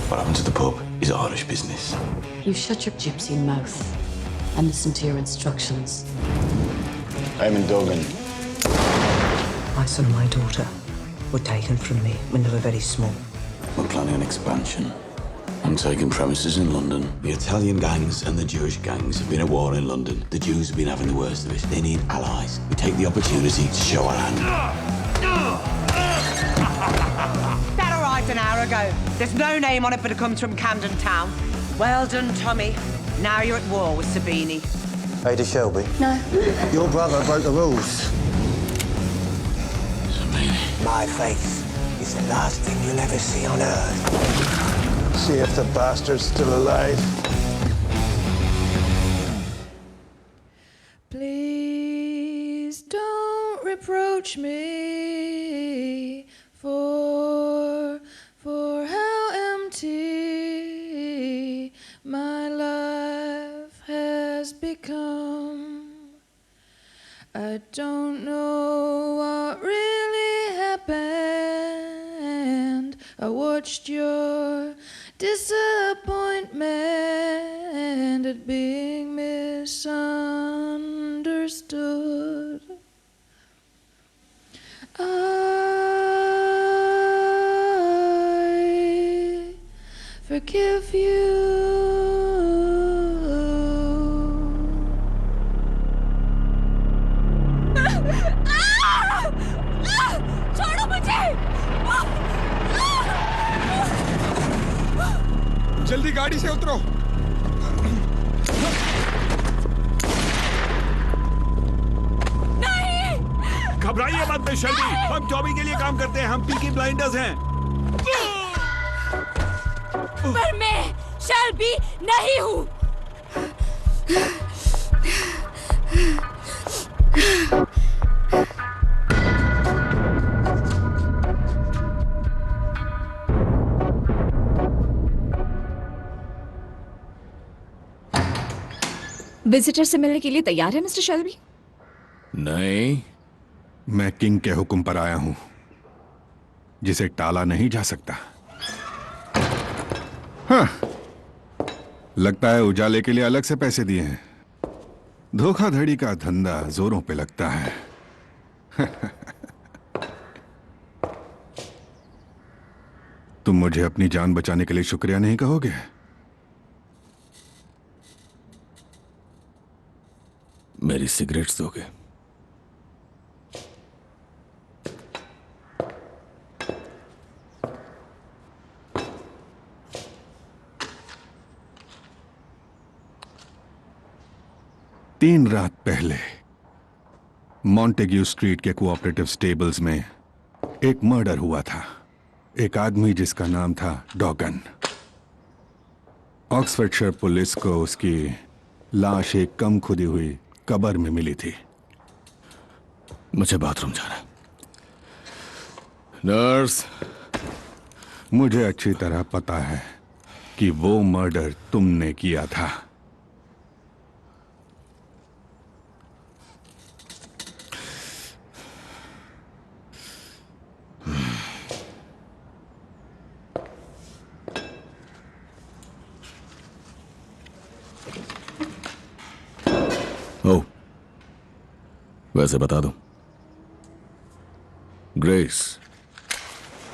What happened to the pub is Irish business. You shut your gypsy mouth and listen to your instructions. I'm in Dublin. My son and my daughter were taken from me when they were very small. We're planning an expansion. I'm taking premises in London. The Italian gangs and the Jewish gangs have been at war in London. The Jews have been having the worst of it. They need allies. We take the opportunity to show our hand. That arrived an hour ago. There's no name on it, but it comes from Camden Town. Well done, Tommy. Now you're at war with Sabini. Ada Shelby? No. Your brother broke the rules. Sabini. My faith is the last thing you'll ever see on Earth. See if the bastard's still alive. Please don't reproach me for how empty my life has become. I don't know what really happened. I watched your disappointment at being misunderstood. I forgive you. छोड़ो मुझे! जल्दी गाड़ी से उतरो। नहीं! घबराइए मत miss Shelby, हम टॉमी के लिए काम करते हैं, हम पीकी ब्लाइंडर्स हैं। पर मैं शेल्बी नहीं हूँ। विजिटर से मिलने के लिए तैयार है मिस्टर शेल्बी? नहीं, मैं किंग के हुक्म पर आया हूं, जिसे टाला नहीं जा सकता। हाँ, लगता है उजाले के लिए अलग से पैसे दिए हैं। धोखाधड़ी का धंधा जोरों पे लगता है। तुम मुझे अपनी जान बचाने के लिए शुक्रिया नहीं कहोगे? मेरी सिगरेट्स दोगे? तीन रात पहले मॉन्टेग्यू स्ट्रीट के कोऑपरेटिव स्टेबल्स में एक मर्डर हुआ था। एक आदमी जिसका नाम था डॉगन। ऑक्सफोर्डशायर पुलिस को उसकी लाश एक कम खुदी हुई कब्र में मिली थी। मुझे बाथरूम जाना है। नर्स। मुझे अच्छी तरह पता है कि वो मर्डर तुमने किया था। ओ, वैसे बता दूं, ग्रेस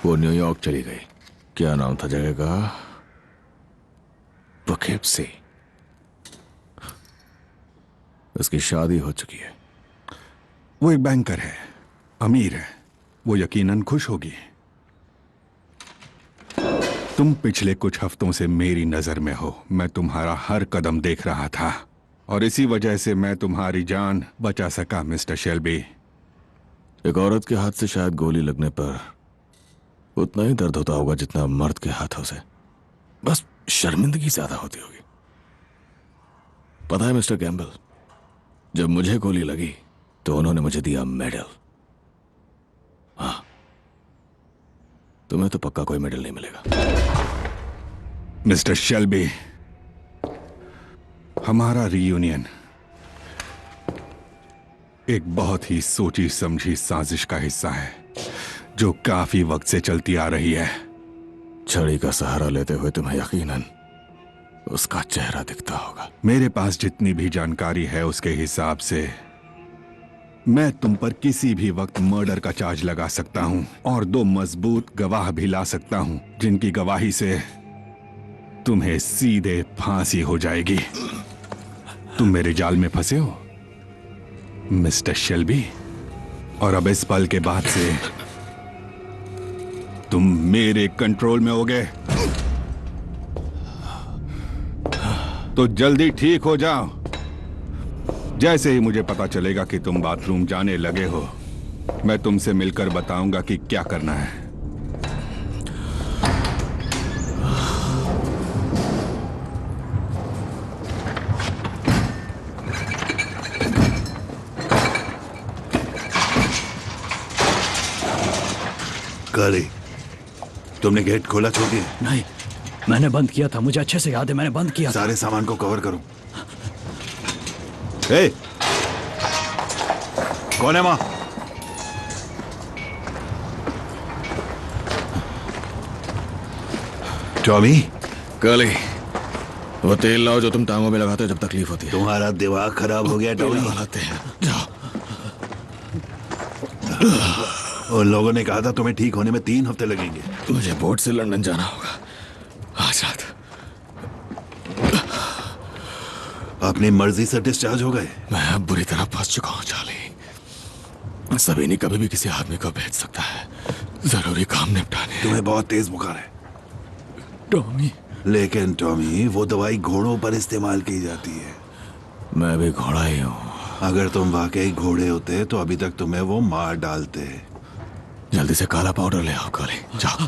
वो न्यूयॉर्क चली गई। क्या नाम था जगह का? poughkeepsie। उसकी शादी हो चुकी है। वो एक बैंकर है, अमीर है, वो यकीनन खुश होगी। तुम पिछले कुछ हफ्तों से मेरी नजर में हो। मैं तुम्हारा हर कदम देख रहा था और इसी वजह से मैं तुम्हारी जान बचा सका मिस्टर शेल्बी। एक औरत के हाथ से शायद गोली लगने पर उतना ही दर्द होता होगा जितना मर्द के हाथों से, बस शर्मिंदगी ज्यादा होती होगी। पता है मिस्टर कैम्बल, जब मुझे गोली लगी तो उन्होंने मुझे दिया मेडल। हाँ, तुम्हें तो पक्का कोई मेडल नहीं मिलेगा। मिस्टर शेल्बी, हमारा रियूनियन एक बहुत ही सोची समझी साजिश का हिस्सा है जो काफी वक्त से चलती आ रही है। छड़ी का सहारा लेते हुए तुम्हें यकीनन उसका चेहरा दिखता होगा। मेरे पास जितनी भी जानकारी है उसके हिसाब से मैं तुम पर किसी भी वक्त मर्डर का चार्ज लगा सकता हूं और 2 मजबूत गवाह भी ला सकता हूं जिनकी गवाही से तुम्हें सीधे फांसी हो जाएगी। तुम मेरे जाल में फंसे हो मिस्टर शेल्बी, और अब इस पल के बाद से तुम मेरे कंट्रोल में होगे। तो जल्दी ठीक हो जाओ। जैसे ही मुझे पता चलेगा कि तुम बाथरूम जाने लगे हो, मैं तुमसे मिलकर बताऊंगा कि क्या करना है। काली, तुमने गेट खोला छोड़ दिया? नहीं, मैंने बंद किया था। मुझे अच्छे से याद है, मैंने बंद किया था। सारे सामान को कवर करो। ए, कौन है मां? टॉमी, कर्ली, वो तेल लाओ जो तुम टांगों में लगाते हो जब तकलीफ होती है। तुम्हारा दिमाग खराब हो गया टॉमी। जाओ। उन लोगों ने कहा था तुम्हें ठीक होने में 3 हफ्ते लगेंगे। मुझे बोट से लंदन जाना होगा आज रात। अपनी मर्जी से डिस्चार्ज हो गए? मैं अब बुरी तरह फंस चुका हूँ चार्ली। सभी नहीं कभी भी किसी आदमी को भेज सकता है जरूरी काम निपटाने। तुम्हें बहुत तेज बुखार है टॉमी। लेकिन टॉमी, वो दवाई घोड़ों पर इस्तेमाल की जाती है। मैं भी घोड़ा ही हूँ। अगर तुम वाकई घोड़े होते तो अभी तक तुम्हें वो मार डालते। जल्दी से काला पाउडर ले आओ कर्ली, जाओ।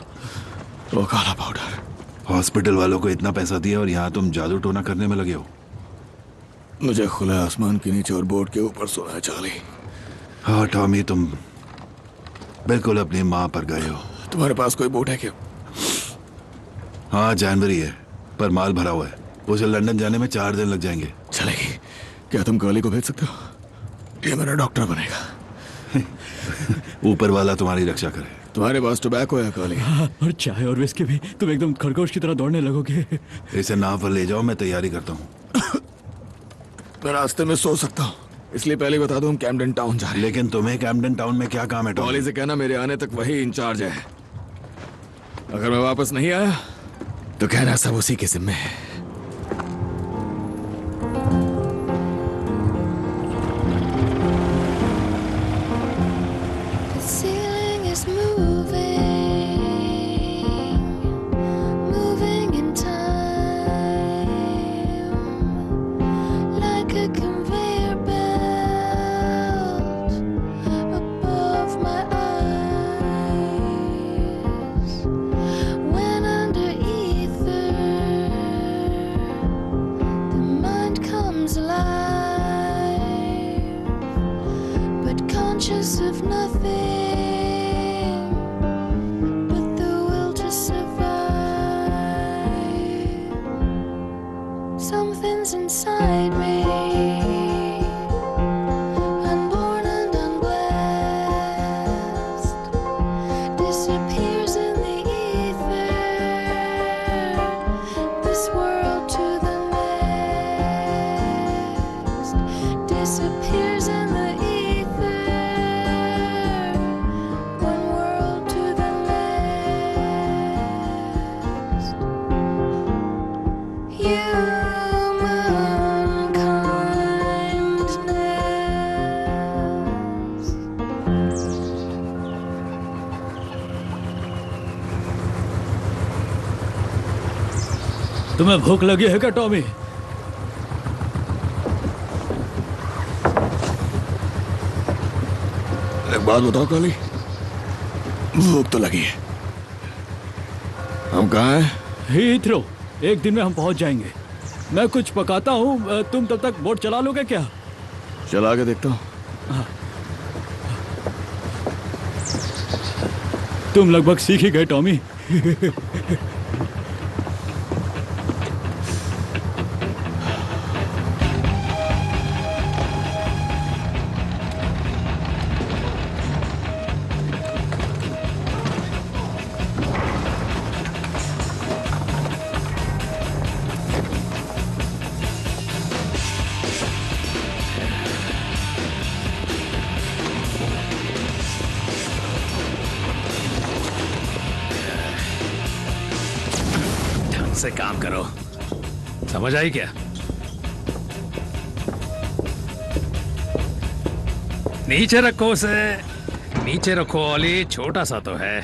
वो काला पाउडर। हॉस्पिटल वालों को इतना पैसा दिया और यहाँ तुम जादू टोना करने में लगे हो। मुझे खुले आसमान के नीचे और बोर्ड के ऊपर सोना है चार्ली। हाँ टॉमी, तुम बिल्कुल अपनी माँ पर गए हो। तुम्हारे पास कोई बोट है क्या? हाँ, जानवरी है पर माल भरा हुआ है। उसे लंदन जाने में 4 दिन लग जाएंगे। चलेगी। क्या तुम कर्ली को भेज सकते हो? ये मेरा डॉक्टर बनेगा। ऊपर वाला तुम्हारी रक्षा करे। तुम्हारे पास टोबैको है कर्ली? और चाय और विस्की भी। तुम एकदम खरगोश की तरह दौड़ने लगोगे। इसे नाव पर ले जाओ, मैं तैयारी करता हूँ। मैं रास्ते में सो सकता हूँ, इसलिए पहले बता दूं हम कैम्पटन टाउन जा रहे हैं। लेकिन तुम्हें कैम्पटन टाउन में क्या काम है टॉमी? टॉली से कहना मेरे आने तक वही इंचार्ज है। अगर मैं वापस नहीं आया तो कहना सब उसी के जिम्मे है। The ceiling is moving in time, like a conveyor belt above my eyes. When under ether, the mind comes alive, but conscious of nothing but the will to survive. Something's inside me, unborn and unblessed, disappears in the ether, this world to the next, disappears in the ether, one world to the next. Humankindness. तुम्हें भूख लगी है क्या Tommy? एक बात बताओ curly, भूख तो लगी है। हम कहाँ हैं? हीथ्रो। एक दिन में हम पहुंच जाएंगे। मैं कुछ पकाता हूँ, तुम तब तक बोट चला लोगे क्या? चला के देखता हूँ। तुम लगभग सीख ही गए टॉमी। से काम करो, समझ आई क्या? नीचे रखो उसे, नीचे रखो ओली, छोटा सा तो है।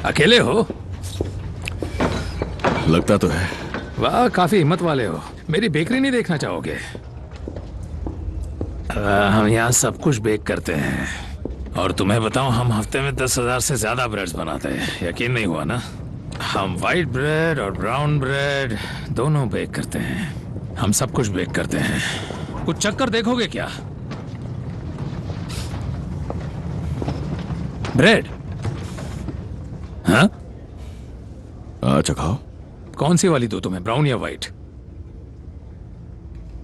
अकेले हो? लगता तो है। वाह, काफी हिम्मत वाले हो। मेरी बेकरी नहीं देखना चाहोगे? हम यहाँ सब कुछ बेक करते हैं, और तुम्हें बताऊं, हम हफ्ते में 10,000 से ज्यादा ब्रेड्स बनाते हैं। यकीन नहीं हुआ ना? हम वाइट ब्रेड और ब्राउन ब्रेड दोनों बेक करते हैं। हम सब कुछ बेक करते हैं। कुछ चक्कर देखोगे क्या? ब्रेड? हाँ, अच्छा खाओ। कौन सी वाली दो तुम्हें, ब्राउन या वाइट?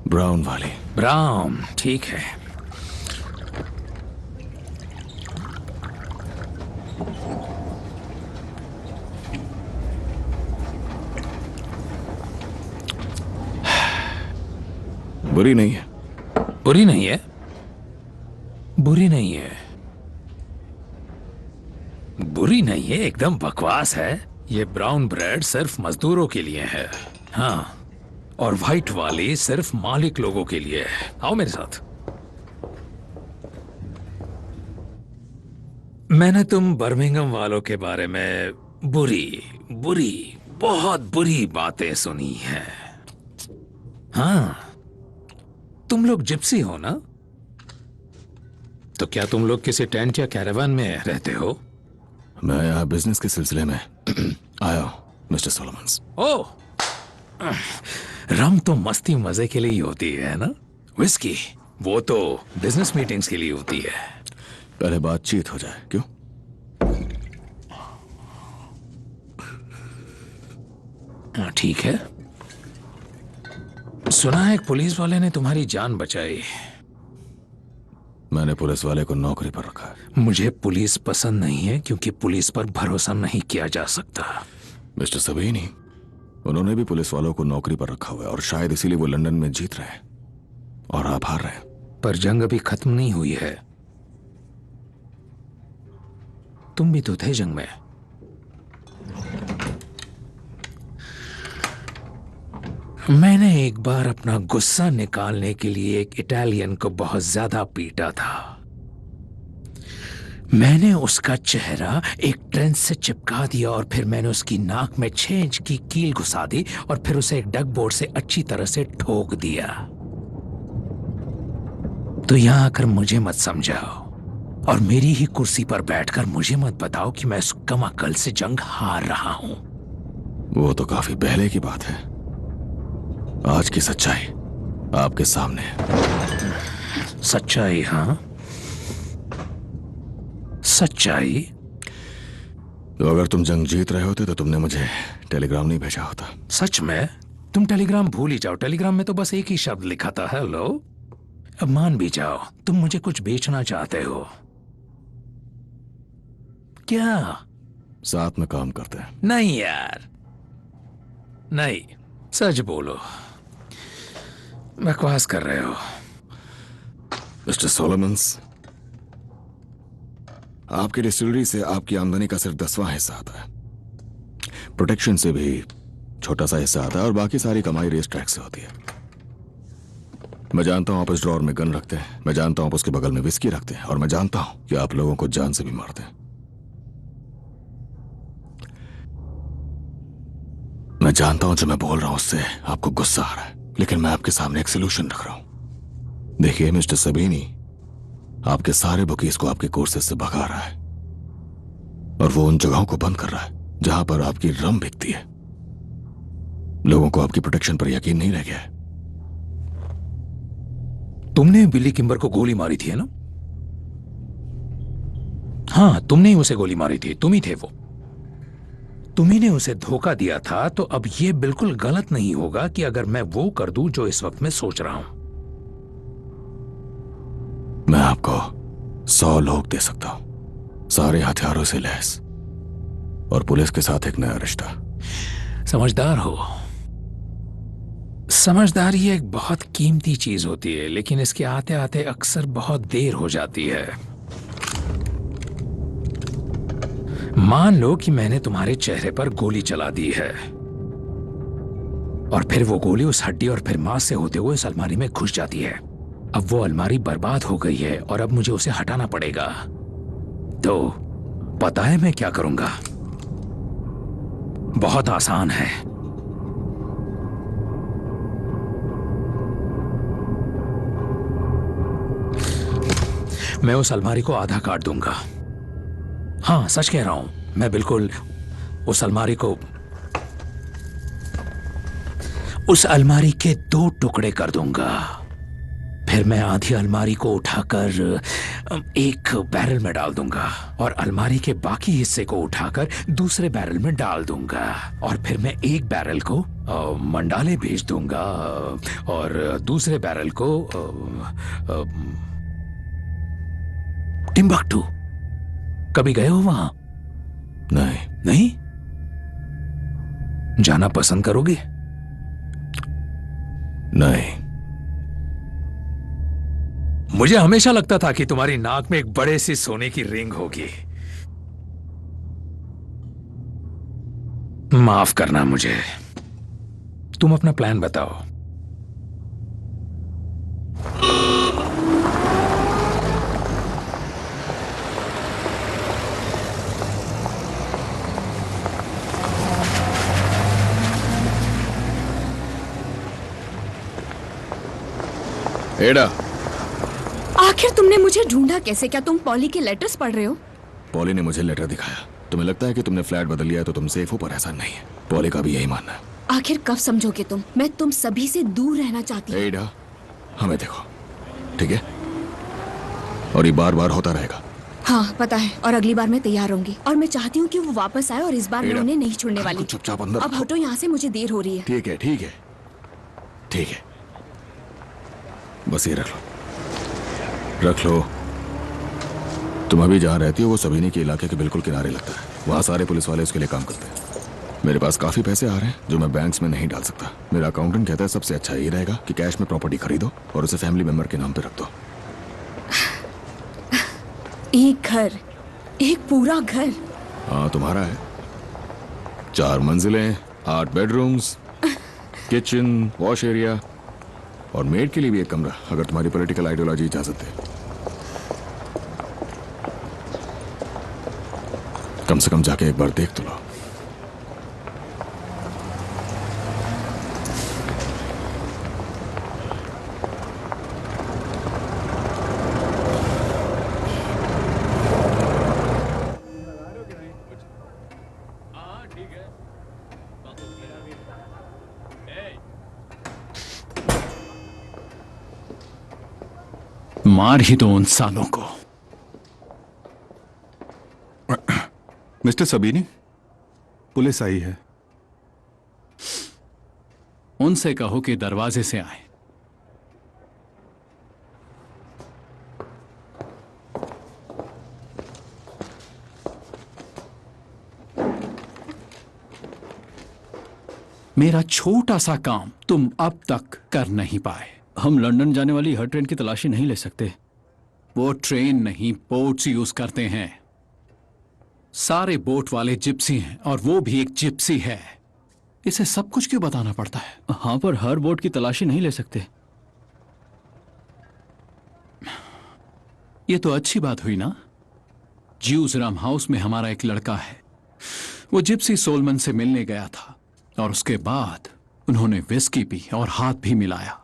ब्राउन वाली। ब्राउन, ठीक है। बुरी नहीं है। बुरी नहीं है? बुरी नहीं है, बुरी नहीं है, एकदम बकवास है। ये ब्राउन ब्रेड सिर्फ मजदूरों के लिए है, हाँ, और व्हाइट वाली सिर्फ मालिक लोगों के लिए है। आओ मेरे साथ। मैंने तुम बर्मिंघम वालों के बारे में बुरी बुरी बहुत बुरी बातें सुनी हैं। हाँ, तुम लोग जिप्सी हो ना? तो क्या तुम लोग किसी टेंट या कैरावान में रहते हो? मैं यहाँ बिजनेस के सिलसिले में आया हूँ, मिस्टर सोलोमन्स। ओह, रम तो मस्ती मजे के लिए ही होती है ना? विस्की वो तो बिजनेस मीटिंग्स के लिए होती है। पहले बातचीत हो जाए, क्यों? ठीक है। सुना है एक पुलिस वाले ने तुम्हारी जान बचाई। मैंने पुलिस वाले को नौकरी पर रखा है। मुझे पुलिस पसंद नहीं है, क्योंकि पुलिस पर भरोसा नहीं किया जा सकता। मिस्टर सबीनी, उन्होंने भी पुलिस वालों को नौकरी पर रखा हुआ है, और शायद इसीलिए वो लंदन में जीत रहे हैं और आप हार रहे हैं। पर जंग अभी खत्म नहीं हुई है। तुम भी तो थे जंग में। मैंने एक बार अपना गुस्सा निकालने के लिए एक इटालियन को बहुत ज्यादा पीटा था। मैंने उसका चेहरा एक ट्रेंच से चिपका दिया, और फिर मैंने उसकी नाक में 6 इंच की कील घुसा दी, और फिर उसे एक डग बोर्ड से अच्छी तरह से ठोक दिया। तो यहां आकर मुझे मत समझाओ, और मेरी ही कुर्सी पर बैठकर मुझे मत बताओ कि मैं उस कम अकल से जंग हार रहा हूं। वो तो काफी पहले की बात है। आज की सच्चाई आपके सामने है। सच्चाई? हाँ, सच्चाई। तो अगर तुम जंग जीत रहे होते तो तुमने मुझे टेलीग्राम नहीं भेजा होता। सच में? तुम टेलीग्राम भूल ही जाओ। टेलीग्राम में तो बस एक ही शब्द लिखा था, हेलो। अब मान भी जाओ, तुम मुझे कुछ बेचना चाहते हो क्या? साथ में काम करते हैं। नहीं यार, नहीं, सच बोलो। बकवास कर रहे हो। मिस्टर सोलोमन्स, आपकी डिस्टिलरी से आपकी आमदनी का सिर्फ 10वां हिस्सा आता है। प्रोटेक्शन से भी छोटा सा हिस्सा आता है, और बाकी सारी कमाई रेस ट्रैक से होती है। मैं जानता हूं आप इस ड्रॉर में गन रखते हैं, मैं जानता हूं आप उसके बगल में विस्की रखते हैं, और मैं जानता हूं कि आप लोगों को जान से भी मारते हैं। मैं जानता हूं जो मैं बोल रहा हूं उससे आपको गुस्सा आ रहा है, लेकिन मैं आपके सामने एक सोल्यूशन रख रहा हूं। देखिए मिस्टर सबीनी, आपके सारे बुकीज को आपके कोर्सेज से भगा रहा है, और वो उन जगहों को बंद कर रहा है जहां पर आपकी रम बिकती है। लोगों को आपकी प्रोटेक्शन पर यकीन नहीं रह गया है। तुमने बिली किम्बर को गोली मारी थी, है ना? हाँ, तुमने ही उसे गोली मारी थी, तुम ही थे वो। तुम्ही ने उसे धोखा दिया था, तो अब यह बिल्कुल गलत नहीं होगा कि अगर मैं वो कर दूं जो इस वक्त मैं सोच रहा हूं। मैं आपको 100 लोग दे सकता हूं, सारे हथियारों से लैस, और पुलिस के साथ एक नया रिश्ता। समझदार हो। समझदारी एक बहुत कीमती चीज होती है, लेकिन इसके आते आते अक्सर बहुत देर हो जाती है। मान लो कि मैंने तुम्हारे चेहरे पर गोली चला दी है और फिर वो गोली उस हड्डी और फिर मांस से होते हुए उस अलमारी में घुस जाती है। अब वो अलमारी बर्बाद हो गई है और अब मुझे उसे हटाना पड़ेगा। तो पता है मैं क्या करूंगा? बहुत आसान है। मैं उस अलमारी को आधा काट दूंगा। हाँ, सच कह रहा हूं, मैं बिल्कुल उस अलमारी के 2 टुकड़े कर दूंगा। फिर मैं आधी अलमारी को उठाकर एक बैरल में डाल दूंगा और अलमारी के बाकी हिस्से को उठाकर दूसरे बैरल में डाल दूंगा और फिर मैं एक बैरल को मंडाले भेज दूंगा और दूसरे बैरल को टिम्बक्टू। कभी गए हो वहां? नहीं? जाना पसंद करोगे? नहीं। मुझे हमेशा लगता था कि तुम्हारी नाक में एक बड़े सी सोने की रिंग होगी। माफ करना मुझे। तुम अपना प्लान बताओ। एडा, आखिर तुमने मुझे ढूंढा कैसे? क्या तुम पॉली के लेटर्स पढ़ रहे हो? पॉली ने मुझे लेटर दिखाया। तुम्हें लगता है कि तुमने फ्लैट बदल लिया तो तुम सेफ हो, पर ऐसा नहीं है। पॉली का भी यही मानना है। आखिर कब समझोगे तुम? मैं तुम सभी से दूर रहना चाहती हूँ। एडा, हमें देखो, ठीक है? और ये बार बार होता रहेगा। हाँ पता है, और अगली बार मैं तैयार होंगी और मैं चाहती हूँ कि वो वापस आए और इस बार मैं एडा, उन्हें नहीं छोड़ने वाली। चुपचाप अंदर अब हटो यहाँ से, मुझे देर हो रही है। ठीक है, ठीक है, ठीक है। बस ये रख लो। तुम अभी जहाँ रहती हो वो सबीनी के इलाके के बिल्कुल किनारे लगता है। वहाँ सारे पुलिस वाले उसके लिए काम करते हैं। मेरे पास काफी पैसे आ रहे हैं जो मैं बैंक्स में नहीं डाल सकता। मेरा अकाउंटेंट कहता है सबसे अच्छा ये रहेगा कि कैश में प्रॉपर्टी खरीदो और उसे फैमिली मेंबर के नाम पे रख दो। एक घर, एक पूरा घर। हाँ, तुम्हारा है। 4 मंजिलें, 8 बेडरूम्स, किचन, वॉश एरिया और मेड के लिए भी एक कमरा, अगर तुम्हारी पॉलिटिकल आइडियोलॉजी इजाजत दे। कम से कम जाके एक बार देख तो लो। मार ही दो उन सालों को। मिस्टर सबीनी, पुलिस आई है। उनसे कहो कि दरवाजे से आए। मेरा छोटा सा काम तुम अब तक कर नहीं पाए। हम लंदन जाने वाली हर ट्रेन की तलाशी नहीं ले सकते। वो ट्रेन नहीं, बोट्स यूज करते हैं। सारे बोट वाले जिप्सी हैं और वो भी एक जिप्सी है। इसे सब कुछ क्यों बताना पड़ता है? हाँ, पर हर बोट की तलाशी नहीं ले सकते। ये तो अच्छी बात हुई ना। ज्यूजराम हाउस में हमारा एक लड़का है। वो जिप्सी सोलमन से मिलने गया था और उसके बाद उन्होंने विस्की पी और हाथ भी मिलाया।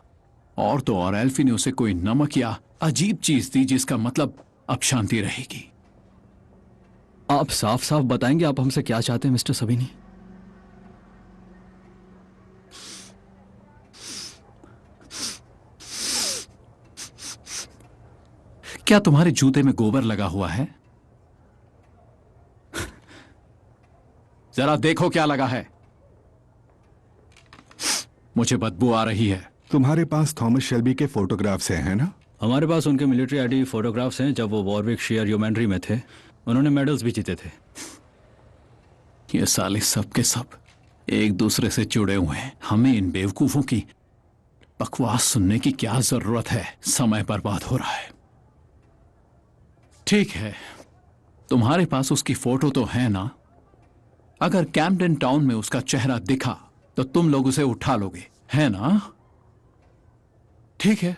और तो और एल्फी ने उसे कोई नमक या अजीब चीज दी जिसका मतलब अब शांति रहेगी। आप साफ साफ बताएंगे आप हमसे क्या चाहते हैं मिस्टर सबीनी? क्या तुम्हारे जूते में गोबर लगा हुआ है? जरा देखो क्या लगा है। मुझे बदबू आ रही है। तुम्हारे पास थॉमस शेल्बी के फोटोग्राफ्स हैं, है ना? हमारे पास उनके मिलिट्री आईडी फोटोग्राफ्स हैं जब वो वॉरविकशायर ह्यूमैनिटी में थे। उन्होंने मेडल्स भी जीते थे। ये साले सब के सब एक दूसरे से जुड़े हुए हैं। हमें इन बेवकूफों की बकवास सुनने की क्या जरूरत है? समय बर्बाद हो रहा है। ठीक है, तुम्हारे पास उसकी फोटो तो है ना? अगर कैम्पटन टाउन में उसका चेहरा दिखा तो तुम लोग उसे उठा लोगे, है ना? ठीक है।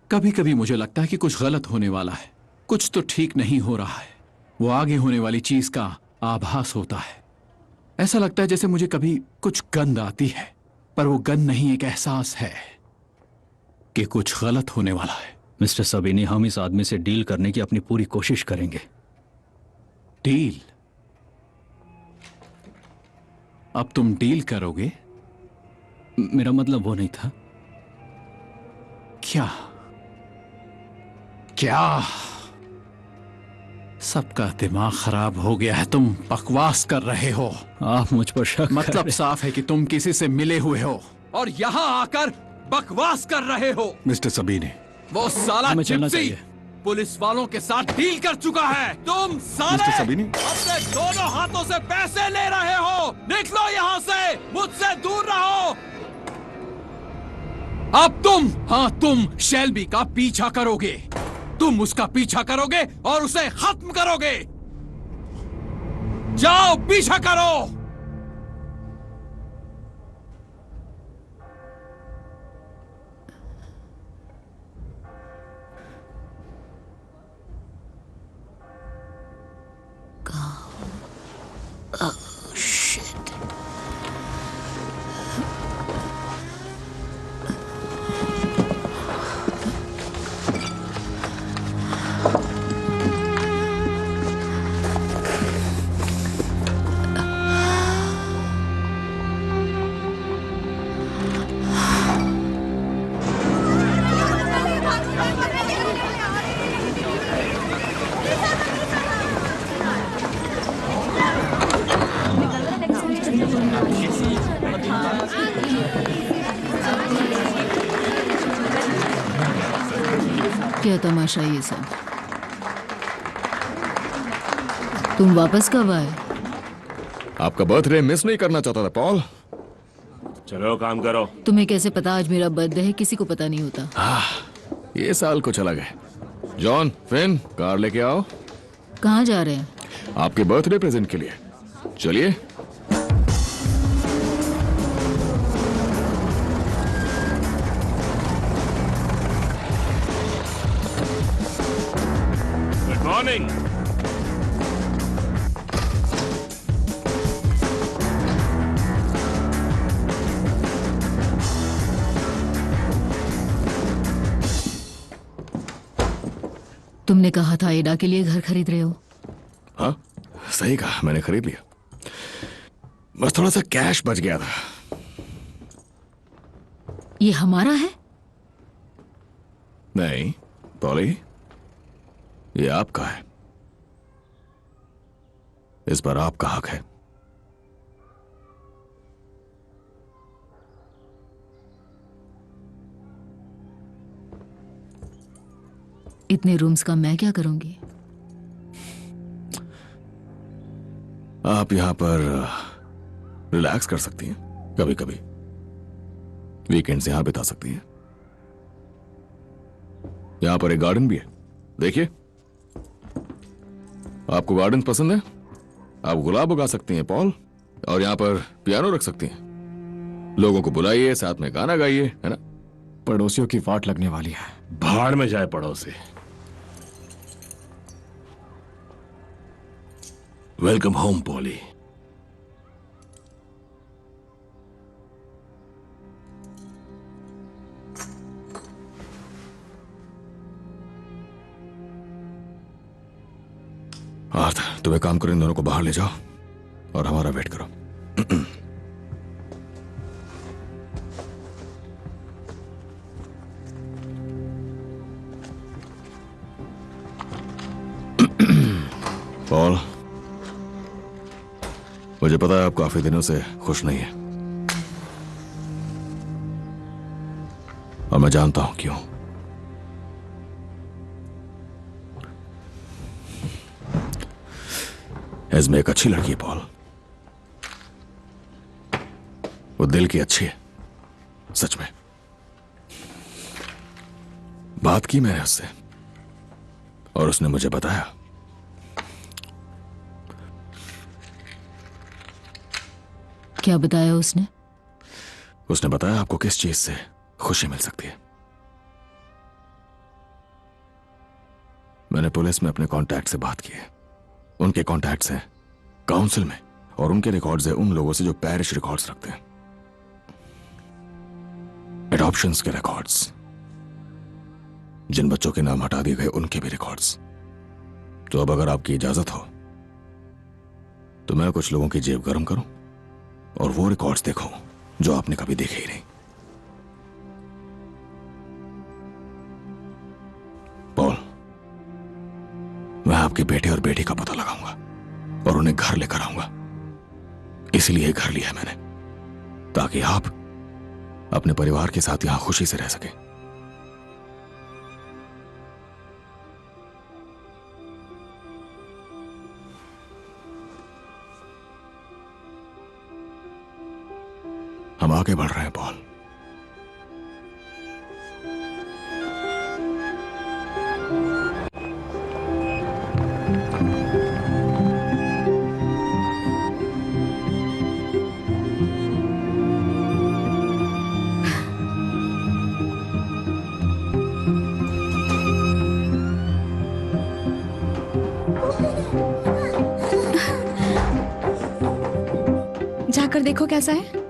कभी कभी मुझे लगता है कि कुछ गलत होने वाला है, कुछ तो ठीक नहीं हो रहा है। वो आगे होने वाली चीज का आभास होता है। ऐसा लगता है जैसे मुझे कभी कुछ गंध आती है, पर वो गंध नहीं, एक एहसास है कि कुछ गलत होने वाला है। मिस्टर सबीनी, हम इस आदमी से डील करने की अपनी पूरी कोशिश करेंगे। डील? अब तुम डील करोगे? मेरा मतलब वो नहीं था। क्या? क्या? सबका दिमाग खराब हो गया है। तुम बकवास कर रहे हो। आप मुझ पर शक मतलब साफ है कि तुम किसी से मिले हुए हो और यहाँ आकर बकवास कर रहे हो। मिस्टर सबीनी, वो साला हमें चलना जिप्सी चाहिए। पुलिस वालों के साथ डील कर चुका है। तुम साले मिस्टर सबीनी? अपने दोनों हाथों से पैसे ले रहे हो। निकलो यहाँ से, मुझसे दूर रहो। अब तुम शेल्बी का पीछा करोगे। तुम उसका पीछा करोगे और उसे खत्म करोगे। जाओ, पीछा करो। क्या तमाशा ये सब? तुम वापस कब आए? आपका बर्थडे मिस नहीं करना चाहता था पॉल। चलो काम करो। तुम्हें कैसे पता आज मेरा बर्थडे है? किसी को पता नहीं होता। ये साल को चला गए। जॉन, फिन, कार लेके आओ। कहाँ जा रहे हैं? आपके बर्थडे प्रेजेंट के लिए। चलिए। Good morning. तुमने कहा था एडा के लिए घर खरीद रहे हो। हाँ, सही कहा, मैंने खरीद लिया। बस थोड़ा सा कैश बच गया था। ये हमारा है? नहीं पॉली, ये आपका है। इस पर आपका हक है। इतने रूम्स का मैं क्या करूंगी? आप यहां पर रिलैक्स कर सकती हैं, कभी कभी वीकेंड्स यहां बिता सकती हैं। यहां पर एक गार्डन भी है, देखिए। आपको गार्डन पसंद है? आप गुलाब उगा सकती हैं पॉल, और यहां पर पियानो रख सकती हैं। लोगों को बुलाइए, साथ में गाना गाइए, है ना? पड़ोसियों की वाट लगने वाली है। भाड़ में जाए पड़ोसी। Welcome home poly. आर्थर, तुम्हें काम करो, इन दोनों को बाहर ले जाओ और हमारा वेट करो। पॉल, मुझे पता है आप काफी दिनों से खुश नहीं है, और मैं जानता हूं क्यों। एस्मे एक अच्छी लड़की है पॉल, वो दिल की अच्छी है, सच में। बात की मैंने उससे और उसने मुझे बताया क्या बताया उसने? उसने बताया आपको किस चीज से खुशी मिल सकती है। मैंने पुलिस में अपने कॉन्टैक्ट से बात की है। उनके कॉन्टैक्ट्स हैं काउंसिल में, और उनके रिकॉर्ड्स हैं उन लोगों से जो पैरिश रिकॉर्ड्स रखते हैं, एडॉप्शंस के रिकॉर्ड्स, जिन बच्चों के नाम हटा दिए गए उनके भी रिकॉर्ड्स। तो अब अगर आपकी इजाजत हो तो मैं कुछ लोगों की जेब गर्म करूं और वो रिकॉर्ड्स देखूं जो आपने कभी देखे ही नहीं। पॉल, मैं आपके बेटे और बेटी का पता लगाऊंगा और उन्हें घर लेकर आऊंगा। इसलिए घर लिया है मैंने, ताकि आप अपने परिवार के साथ यहां खुशी से रह सके। हम आगे बढ़ रहे हैं पॉल। जाकर देखो कैसा है।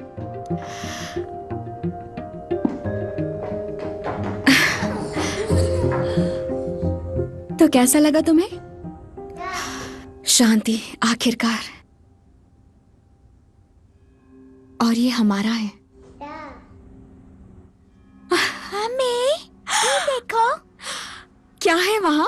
तो कैसा लगा तुम्हें? शांति आखिरकार। और ये हमारा है। मम्मी, ये देखो। क्या है वहां?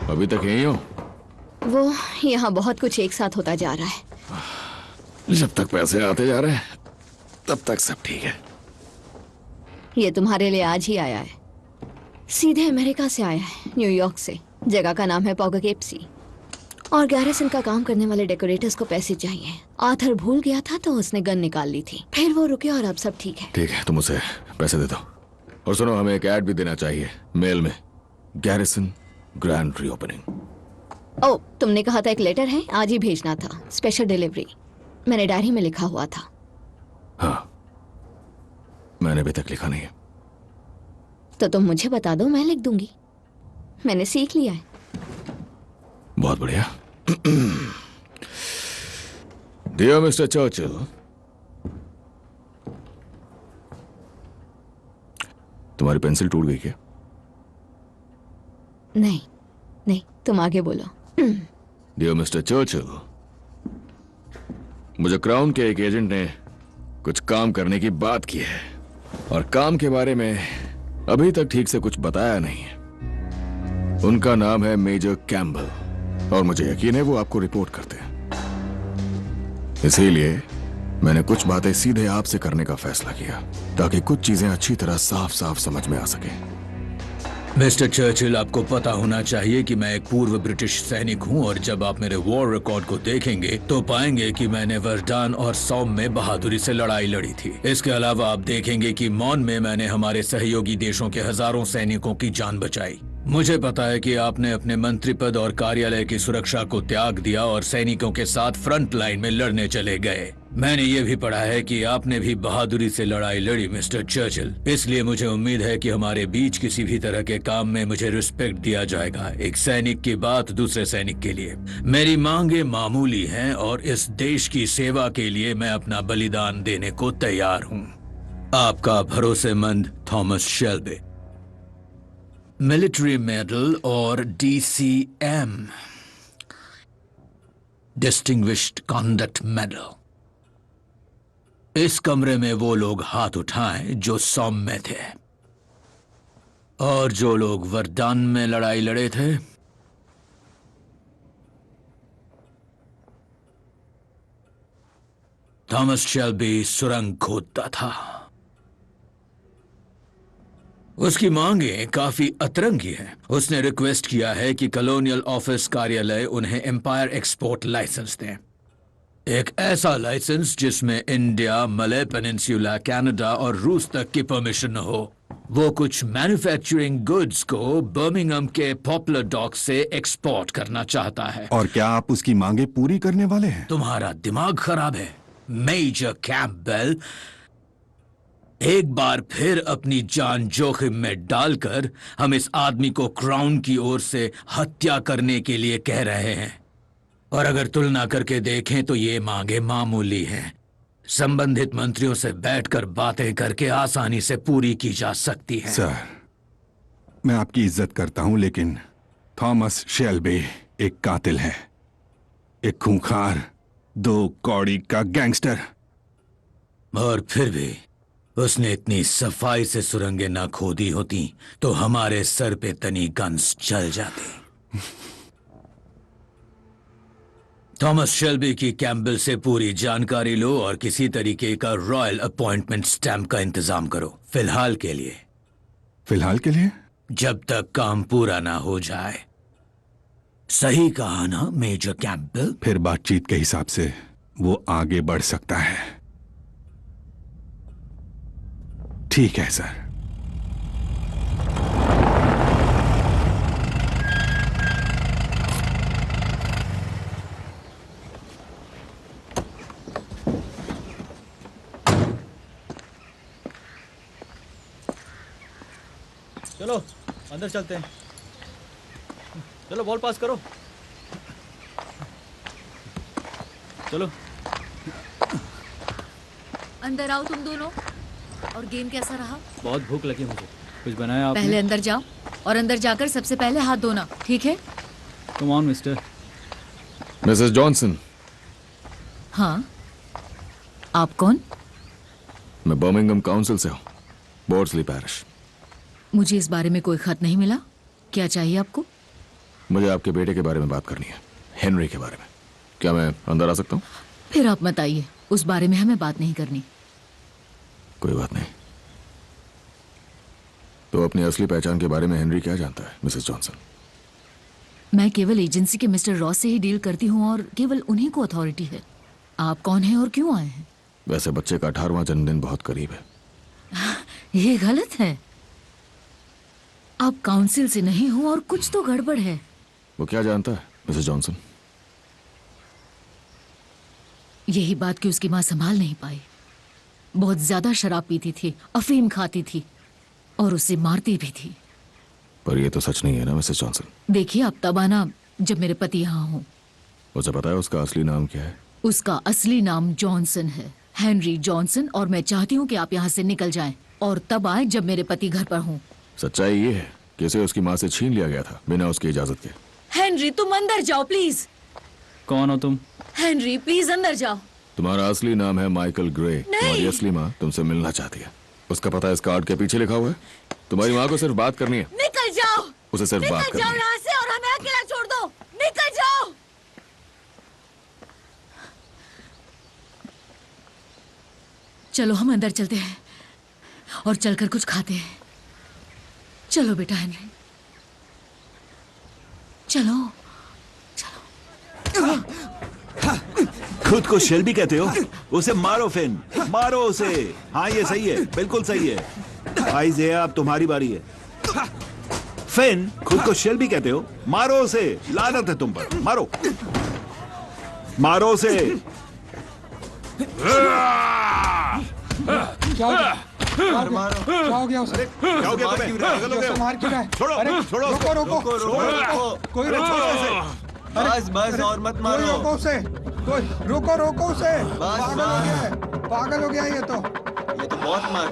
अभी तक यही हो? वो यहाँ बहुत कुछ एक साथ होता जा रहा है। जब तक पैसे आते जा रहे हैं तब तक सब ठीक है। ये तुम्हारे लिए आज ही आया है। सीधे अमेरिका से आया है, न्यूयॉर्क से। जगह का नाम है पॉगकेप्सी। और गैरिसन का काम करने वाले डेकोरेटर्स को पैसे चाहिए। आर्थर भूल गया था तो उसने गन निकाल ली थी। फिर वो रुके और अब सब ठीक है। ठीक है, तुम उसे पैसे दे दो। और सुनो, हमें एक ऐड भी देना चाहिए मेल में। Garrison grand reopening. ओ, तुमने कहा था एक लेटर है, आज ही भेजना था। Special delivery. मैंने डायरी में लिखा हुआ था। हाँ, मैंने अभी तक लिखा नहीं है। तो तुम मुझे बता दो, मैं लिख दूंगी। मैंने सीख लिया है। बहुत बढ़िया। डियर मिस्टर चर्चिल, तुम्हारी पेंसिल टूट गई क्या? नहीं नहीं, तुम आगे बोलो। डियर मिस्टर चर्चिल, मुझे क्राउन के एक एजेंट ने कुछ काम करने की बात की है, और काम के बारे में अभी तक ठीक से कुछ बताया नहीं है। उनका नाम है मेजर कैम्बल, और मुझे यकीन है वो आपको रिपोर्ट करते हैं। इसीलिए मैंने कुछ बातें सीधे आपसे करने का फैसला किया, ताकि कुछ चीजें अच्छी तरह साफ साफ समझ में आ सके। मिस्टर चर्चिल, आपको पता होना चाहिए कि मैं एक पूर्व ब्रिटिश सैनिक हूं, और जब आप मेरे वॉर रिकॉर्ड को देखेंगे तो पाएंगे कि मैंने वर्डान और सौम में बहादुरी से लड़ाई लड़ी थी। इसके अलावा आप देखेंगे कि मॉन में मैंने हमारे सहयोगी देशों के हजारों सैनिकों की जान बचाई। मुझे पता है कि आपने अपने मंत्री पद और कार्यालय की सुरक्षा को त्याग दिया और सैनिकों के साथ फ्रंट लाइन में लड़ने चले गए। मैंने ये भी पढ़ा है कि आपने भी बहादुरी से लड़ाई लड़ी मिस्टर चर्चिल। इसलिए मुझे उम्मीद है कि हमारे बीच किसी भी तरह के काम में मुझे रिस्पेक्ट दिया जाएगा। एक सैनिक की बात दूसरे सैनिक के लिए। मेरी मांगे मामूली हैं, और इस देश की सेवा के लिए मैं अपना बलिदान देने को तैयार हूँ। आपका भरोसेमंद थॉमस शेल्बी। मिलिट्री मेडल और DCM, डिस्टिंग्विश्ड कॉन्डक्ट मेडल। इस कमरे में वो लोग हाथ उठाएं जो सौम में थे, और जो लोग वर्डान में लड़ाई लड़े थे। थॉमस शेल्बी सुरंग खोदता था। उसकी मांगें काफी अतरंगी हैं। उसने रिक्वेस्ट किया है कि कॉलोनियल ऑफिस कार्यालय उन्हें एम्पायर एक्सपोर्ट लाइसेंस दें, एक ऐसा लाइसेंस जिसमें इंडिया, मलय पेनिनसुला, कनाडा और रूस तक की परमिशन हो। वो कुछ मैन्युफैक्चरिंग गुड्स को बर्मिंघम के पॉपुलर डॉक से एक्सपोर्ट करना चाहता है। और क्या आप उसकी मांगे पूरी करने वाले हैं? तुम्हारा दिमाग खराब है मेजर कैंपबेल। एक बार फिर अपनी जान जोखिम में डालकर हम इस आदमी को क्राउन की ओर से हत्या करने के लिए कह रहे हैं, और अगर तुलना करके देखें तो ये मांगे मामूली हैं। संबंधित मंत्रियों से बैठकर बातें करके आसानी से पूरी की जा सकती हैं। सर, मैं आपकी इज्जत करता हूं, लेकिन थॉमस शेल्बी एक कातिल है, एक खूंखार, 2 कौड़ी का गैंगस्टर। और फिर भी उसने इतनी सफाई से सुरंगें ना खोदी होती तो हमारे सर पे तनी गन्स चल जाते। थॉमस शेल्बी की कैंपबेल से पूरी जानकारी लो और किसी तरीके का रॉयल अपॉइंटमेंट स्टैंप का इंतजाम करो। फिलहाल के लिए। फिलहाल के लिए? जब तक काम पूरा ना हो जाए। सही कहा ना मेजर कैंपबेल? फिर बातचीत के हिसाब से वो आगे बढ़ सकता है। ठीक है सर। चलो अंदर चलते हैं। चलो बॉल पास करो। चलो अंदर आओ तुम दोनों। और गेम कैसा रहा? बहुत भूख लगी मुझे, कुछ बनाया आपने? पहले अंदर जाओ और अंदर जाकर सबसे पहले हाथ धोना, ठीक है? Come on mister. Mrs Johnson. हाँ, आप कौन? मैं बर्मिंघम काउंसिल से हूँ, बोर्ड्सली पैरिश। मुझे इस बारे में कोई खत नहीं मिला। क्या चाहिए आपको? मुझे आपके बेटे के बारे में बात करनी है, हेनरी के बारे में। क्या मैं अंदर आ सकता हूँ? फिर आप मत आइए, उस बारे में हमें बात नहीं करनी। कोई बात नहीं। तो अपनी असली पहचान के बारे में हेनरी क्या जानता है, मिसेस जॉनसन? मैं केवल एजेंसी के मिस्टर रॉस से ही डील करती हूँ और केवल उन्हीं को अथॉरिटी है। आप कौन हैं और क्यों आए हैं? वैसे बच्चे का 18वां जन्मदिन बहुत करीब है। ये गलत है। आप काउंसिल से नहीं हो और कुछ तो गड़बड़ है। वो क्या जानता है मिसेस जॉनसन? यही बात कि उसकी माँ संभाल नहीं पाई। बहुत ज्यादा शराब पीती थी, अफीम खाती थी और उसे मारती भी थी। पर ये तो सच नहीं है ना मिसेस जॉनसन? देखिए, आप तब आना जब मेरे पति यहाँ हो। उसे पता है उसका असली नाम क्या है? उसका असली नाम जॉनसन है, हेनरी जॉनसन। और मैं चाहती हूँ कि आप यहाँ से निकल जाएं और तब आए जब मेरे पति घर पर हों। सच्चाई ये है कि उसे उसकी माँ से छीन लिया गया था बिना उसकी इजाजत के। हेनरी, तुम अंदर जाओ प्लीज। कौन हो तुम? हेनरी प्लीज अंदर जाओ। तुम्हारा असली नाम है माइकल ग्रे। तुम्हारी असली माँ तुमसे मिलना चाहती है। उसका पता इस कार्ड के पीछे लिखा हुआ है। तुम्हारी माँ को सिर्फ बात करनी है। निकल जाओ। उसे सिर्फ बात निकल करनी जाओ है। यहाँ से और हमें अकेला छोड़ दो। निकल जाओ। चलो हम अंदर चलते हैं और चलकर कुछ खाते हैं। चलो बेटा हेनरी, चलो। खुद को शेल्बी कहते हो? उसे मारो फिन, मारो उसे। हाँ ये सही है, बिल्कुल सही है। आइज़ेया, अब तुम्हारी बारी है। फिन, खुद को शेल्बी कहते हो? मारो उसे। लानत है तुम पर, मारो मारो उसे। क्या हो गया? मारो। क्या हो गया उसे? क्या हो गया तुम्हें? पागल हो गए हो? मार क्यों रहा है? छोड़ो, अरे छोड़ो उसको। रोको। कोई छोड़ो उसे। बस और मत मारो। रोको उसे। कोई रोको उसे। पागल हो गया ये तो बहुत मार।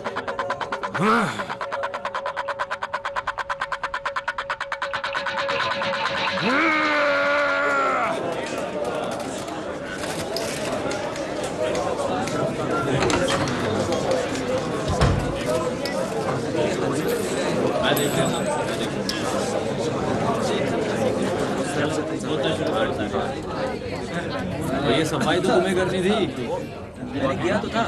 ये सफाई तो तुम्हें करनी थी। मैंने किया तो था।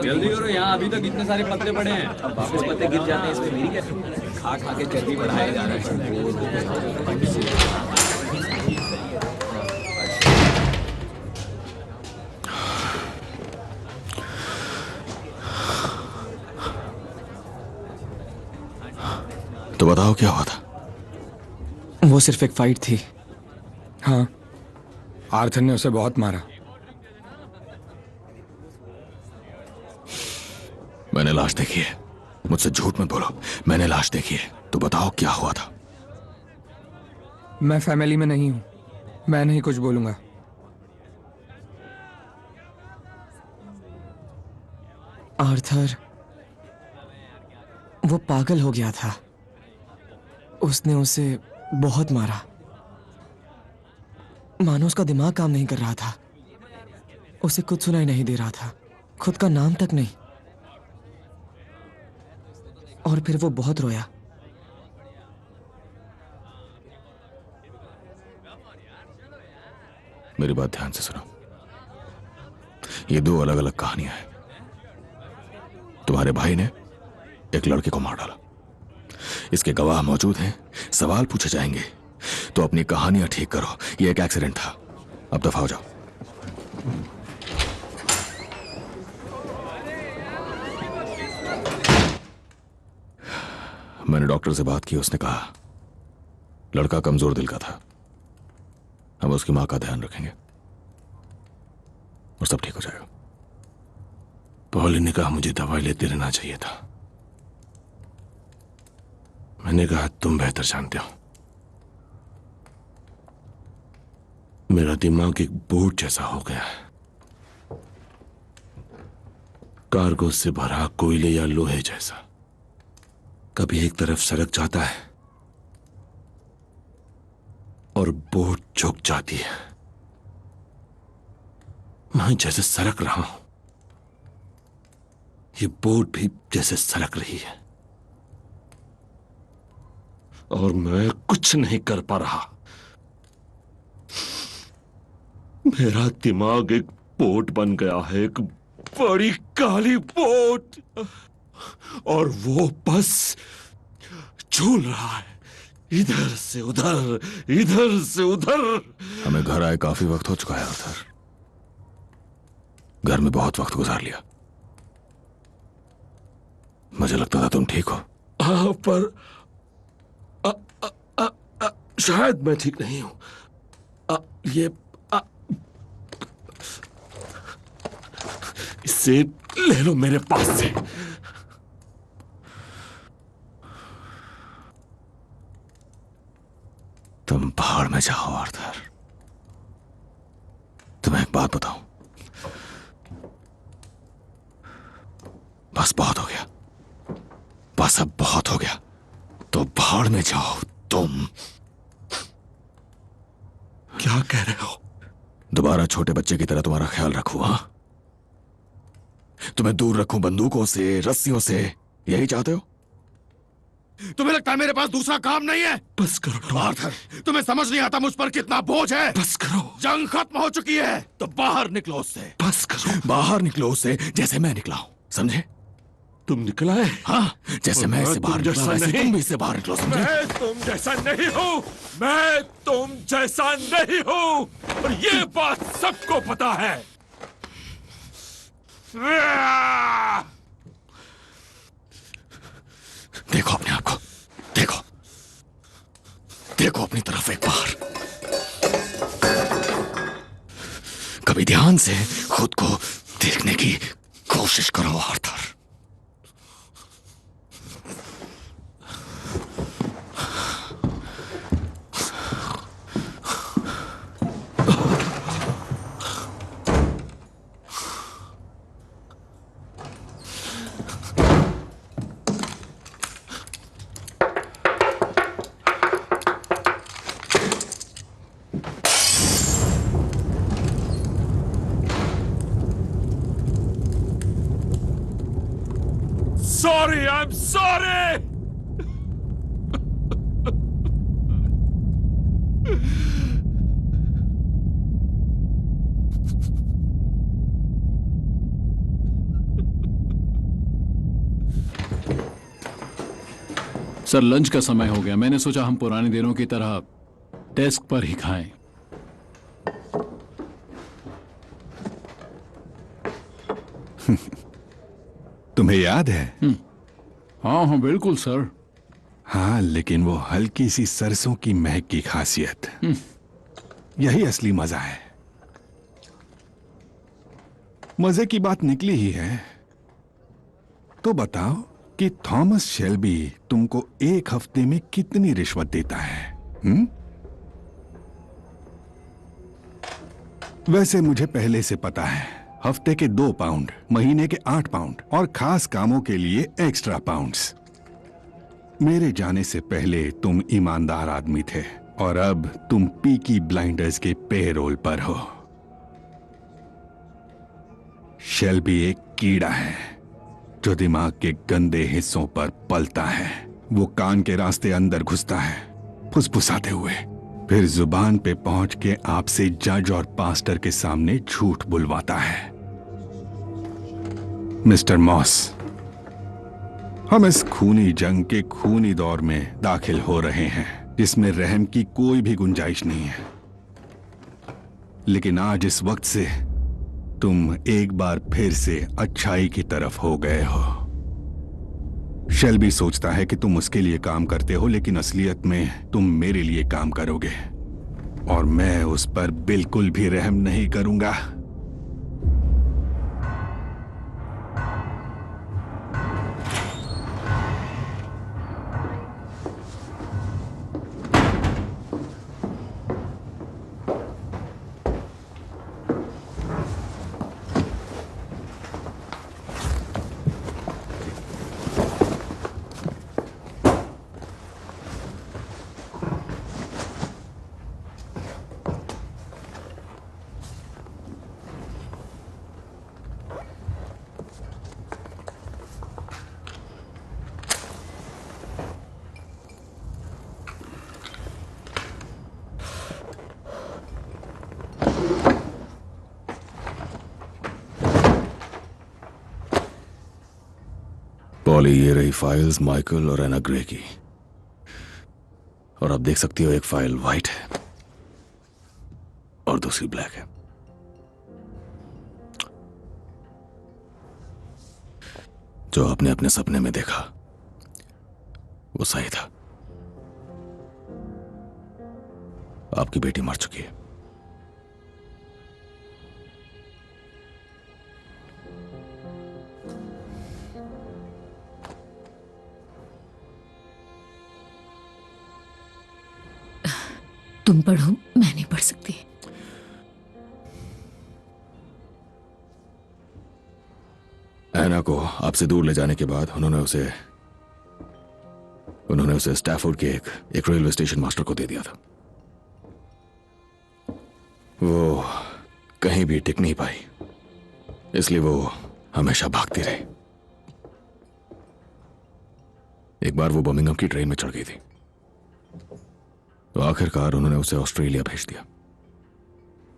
जल्दी करो, यहाँ अभी तक इतने सारे पत्ते पड़े हैं। अब वापस पत्ते गिर जाते हैं, इसमें मेरी क्या? खा खा के चर्बी बढ़ाया जा रहा है। तो बताओ क्या हुआ था? वो सिर्फ एक फाइट थी। हाँ, आर्थर ने उसे बहुत मारा। मैंने लाश देखी है। मुझसे झूठ मत बोलो, मैंने लाश देखी है। तो बताओ क्या हुआ था? मैं फैमिली में नहीं हूं, मैं नहीं कुछ बोलूंगा। आर्थर वो पागल हो गया था। उसने उसे बहुत मारा। मानो उसका दिमाग काम नहीं कर रहा था। उसे कुछ सुनाई नहीं दे रहा था, खुद का नाम तक नहीं। और फिर वो बहुत रोया। मेरी बात ध्यान से सुनो। ये दो अलग अलग कहानियां हैं। तुम्हारे भाई ने एक लड़के को मार डाला, इसके गवाह मौजूद हैं, सवाल पूछे जाएंगे। तो अपनी कहानियां ठीक करो। ये एक एक्सीडेंट था, अब दफा हो जाओ। मैंने डॉक्टर से बात की, उसने कहा लड़का कमजोर दिल का था। हम उसकी मां का ध्यान रखेंगे और सब ठीक हो जाएगा। पॉली ने कहा मुझे दवाई लेते रहना चाहिए था। मैंने कहा तुम बेहतर जानते हो। मेरा दिमाग एक बोट जैसा हो गया है, कार्गो से भरा कोयले या लोहे जैसा। कभी एक तरफ सरक जाता है और बोट झुक जाती है। मैं जैसे सरक रहा हूं, ये बोट भी जैसे सरक रही है और मैं कुछ नहीं कर पा रहा। मेरा दिमाग एक बोट बन गया है, एक बड़ी काली बोट, और वो बस झूल रहा है इधर से उधर, इधर से उधर। हमें घर आए काफी वक्त हो चुका है आर्थर। घर में बहुत वक्त गुजार लिया। मुझे लगता था तुम ठीक हो। हाँ, पर शायद मैं ठीक नहीं हूं। इससे ले लो मेरे पास से। तुम पहाड़ में जाओ आर्थर। तुम्हें एक बात बताऊं, बस बहुत हो गया, बस अब बहुत हो गया। तो पहाड़ में जाओ। तुम क्या कह रहे हो? दोबारा छोटे बच्चे की तरह तुम्हारा ख्याल रखूं? हाँ, तुम्हें दूर रखूं बंदूकों से, रस्सियों से, यही चाहते हो? तुम्हें लगता है मेरे पास दूसरा काम नहीं है? बस करो आर्थर, तुम्हें समझ नहीं आता मुझ पर कितना बोझ है। बस करो, जंग खत्म हो चुकी है, तो बाहर निकलो उससे। बस करो, बाहर निकलो उससे, जैसे मैं निकला हूं, समझे? तुम निकला है? हाँ, जैसे मैं इससे बाहर निकला, वैसे तुम भी इससे बाहर निकलो, समझे? मैं तुम जैसा नहीं हूँ, मैं तुम जैसा नहीं हूँ, और ये बात सबको पता है। देखो अपने आप को, देखो, देखो अपनी तरफ एक बार। कभी ध्यान से खुद को देखने की कोशिश करो Arthur. Sorry, I'm sorry! Sir lunch का समय हो गया, मैंने सोचा हम पुराने दिनों की तरह डेस्क पर ही खाएं। तुम्हें याद है? हाँ हाँ बिल्कुल सर। हाँ, लेकिन वो हल्की सी सरसों की महक की खासियत, यही असली मजा है। मजे की बात निकली ही है, तो बताओ कि थॉमस शेल्बी तुमको एक हफ्ते में कितनी रिश्वत देता है? वैसे मुझे पहले से पता है, हफ्ते के 2 पाउंड, महीने के 8 पाउंड और खास कामों के लिए एक्स्ट्रा पाउंड्स। मेरे जाने से पहले तुम ईमानदार आदमी थे और अब तुम पीकी ब्लाइंडर्स के पेरोल पर हो। शेल्बी एक कीड़ा है जो दिमाग के गंदे हिस्सों पर पलता है। वो कान के रास्ते अंदर घुसता है फुसफुसाते हुए, फिर जुबान पे पहुंच के आपसे जज और पास्टर के सामने झूठ बुलवाता है। मिस्टर मॉस, हम इस खूनी जंग के खूनी दौर में दाखिल हो रहे हैं जिसमें रहम की कोई भी गुंजाइश नहीं है। लेकिन आज इस वक्त से तुम एक बार फिर से अच्छाई की तरफ हो गए हो। शेल्बी सोचता है कि तुम उसके लिए काम करते हो, लेकिन असलियत में तुम मेरे लिए काम करोगे और मैं उस पर बिल्कुल भी रहम नहीं करूंगा। पॉली, ये रही फाइल्स माइकल और एना ग्रे की। और आप देख सकती हो एक फाइल वाइट है और दूसरी ब्लैक है। जो आपने अपने सपने में देखा वो सही था। आपकी बेटी मर चुकी है। तुम पढ़ो, मैं नहीं पढ़ सकती। एना को आपसे दूर ले जाने के बाद उन्होंने उसे स्टैफोर्ड के एक रेलवे स्टेशन मास्टर को दे दिया था। वो कहीं भी टिक नहीं पाई, इसलिए वो हमेशा भागती रही। एक बार वो बर्मिंघम की ट्रेन में चढ़ गई थी, तो आखिरकार उन्होंने उसे ऑस्ट्रेलिया भेज दिया,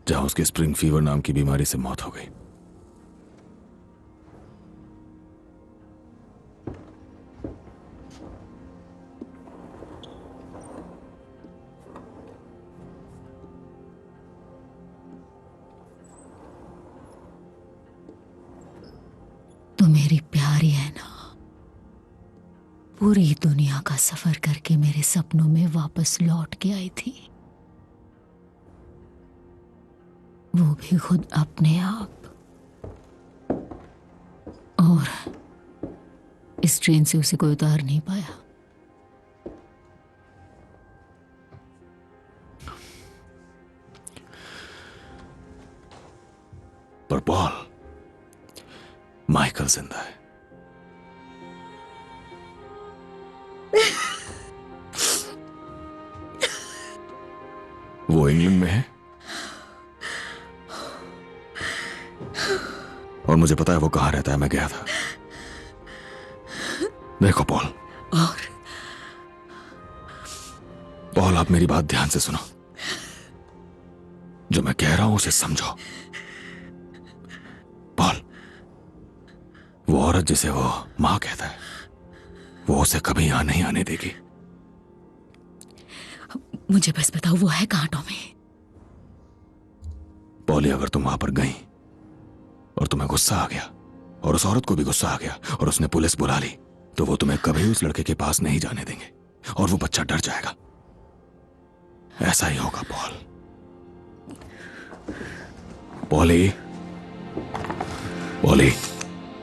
जहां उसकी स्प्रिंग फीवर नाम की बीमारी से मौत हो गई। तो मेरी प्यारी है ना, पूरी दुनिया का सफर करके मेरे सपनों में वापस लौट के आई थी, वो भी खुद अपने आप। और इस ट्रेन से उसे कोई उतार नहीं पाया। पर पॉल, माइकल जिंदा है। वो इंग्लैंड में है और मुझे पता है वो कहां रहता है। मैं गया था। देखो पॉल, पॉल आप मेरी बात ध्यान से सुनो। जो मैं कह रहा हूं उसे समझो। पॉल, वो औरत जिसे वो मां कहता है, वो उसे कभी यहां नहीं आने देगी। मुझे बस बताओ वो है कहाँ टॉमी? पॉली, अगर तुम वहां पर गई और तुम्हें गुस्सा आ गया और उस औरत को भी गुस्सा आ गया और उसने पुलिस बुला ली, तो वो तुम्हें कभी उस लड़के के पास नहीं जाने देंगे और वो बच्चा डर जाएगा। ऐसा ही होगा पॉल। पॉली, पॉली,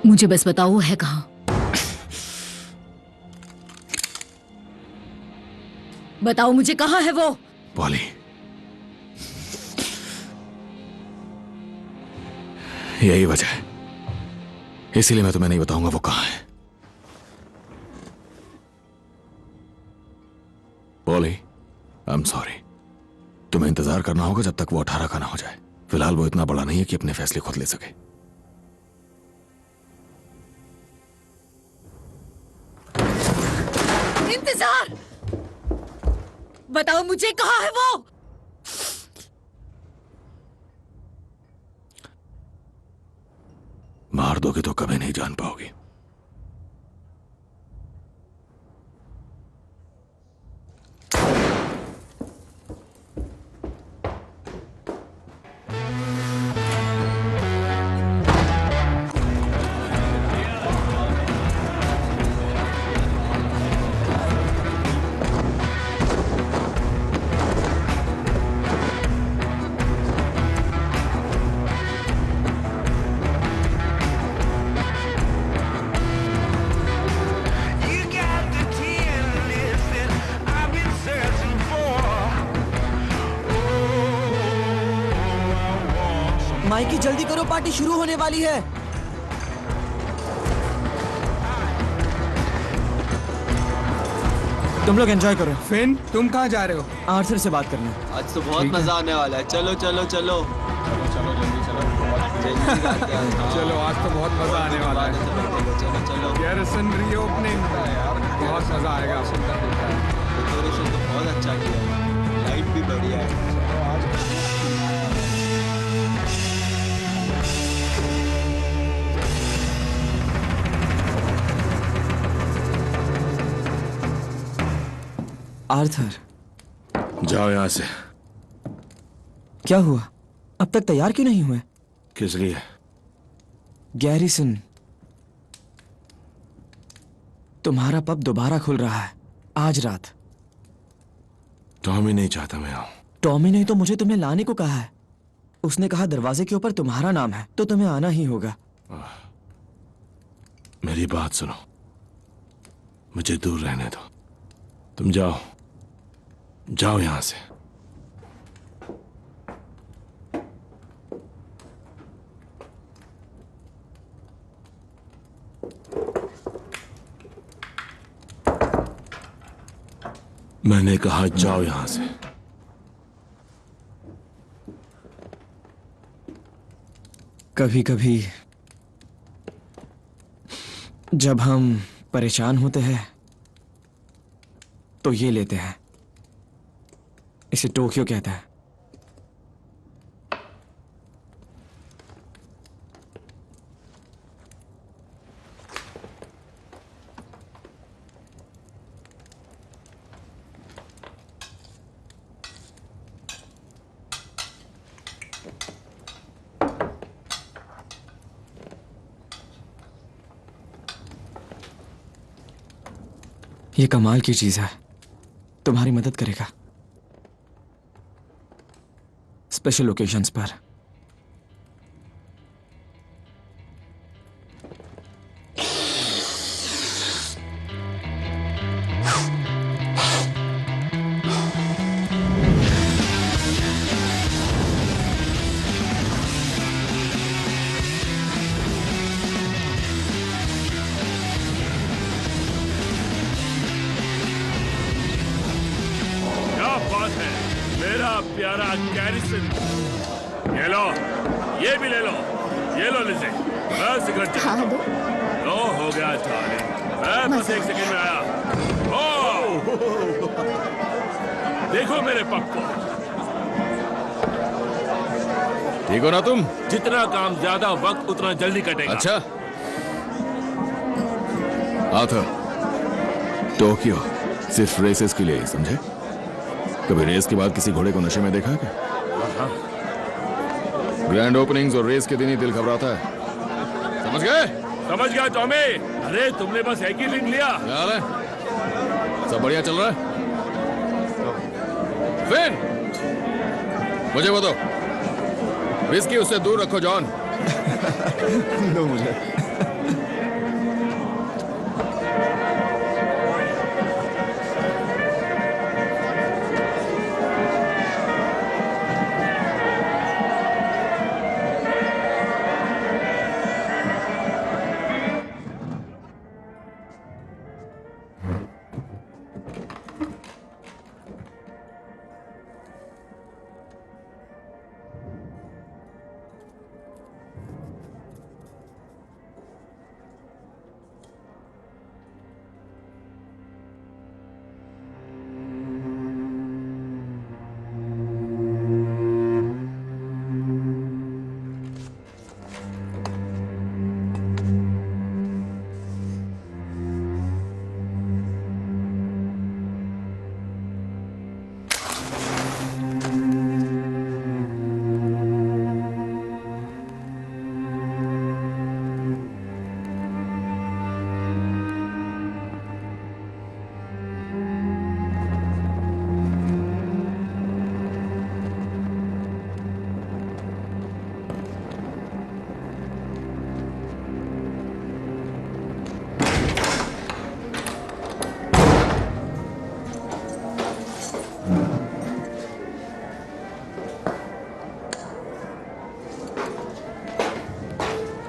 मुझे बस बताओ वो है कहाँ? बताओ मुझे, कहाँ है वो? पॉली, यही वजह है, इसीलिए मैं तुम्हें नहीं बताऊंगा वो कहां है। Poly, I am sorry. तुम्हें इंतजार करना होगा जब तक वो 18 का ना हो जाए। फिलहाल वो इतना बड़ा नहीं है कि अपने फैसले खुद ले सके। इंतजार! बताओ मुझे, कहाँ है वो? मार दोगे तो कभी नहीं जान पाओगी। माइकी जल्दी करो, पार्टी शुरू होने वाली है। तुम लोग एंजॉय करो। फिन, तुम कहाँ जा रहे हो? आर्थर से बात करना। आज तो बहुत मजा आने वाला है। चलो चलो चलो चलो जल्दी चलो। चलो आज तो बहुत मजा आने वाला है। चलो चलो। गैरिसन रीओपनिंग, बहुत मजा आएगा। डेकोरेशन तो बहुत अच्छा किया है, लाइट भी बढ़िया है। आर्थर, जाओ यहां से। क्या हुआ? अब तक तैयार क्यों नहीं हुए? किस लिए? गैरिसन, तुम्हारा पब दोबारा खुल रहा है आज रात। टॉमी नहीं चाहता मैं आऊं। टॉमी ने तो मुझे तुम्हें लाने को कहा है। उसने कहा दरवाजे के ऊपर तुम्हारा नाम है, तो तुम्हें आना ही होगा। मेरी बात सुनो, मुझे दूर रहने दो। तुम जाओ, जाओ यहां से। मैंने कहा जाओ यहां से। कभी कभी जब हम परेशान होते हैं तो ये लेते हैं। इसे टोक्यो कहता है। ये कमाल की चीज है, तुम्हारी मदद करेगा स्पेशल ओकेजन्स पर। मेरा प्यारा गैरिसन, ये लो, ये भी ले लो, ये लो लिज़ी, मैं सिगरेट लो हो गया चार्ली, मैं बस 1 सेकंड में आया। देखो मेरे पग को। ठीक हो ना तुम? जितना काम ज्यादा वक्त उतना जल्दी कटेगा। अच्छा आर्थर, टोक्यो सिर्फ रेसेस के लिए ही, समझे? कभी रेस के बाद किसी घोड़े को नशे में देखा है क्या? ग्रैंड ओपनिंग्स और रेस के दिन ही दिल घबराता है, समझ गए? समझ गया टॉमी। अरे तुमने बस एक ही लिंक लिया। क्या हाल है? सब बढ़िया चल रहा है? फिन, मुझे बताओ, विस्की उससे दूर रखो जॉन। दो मुझे।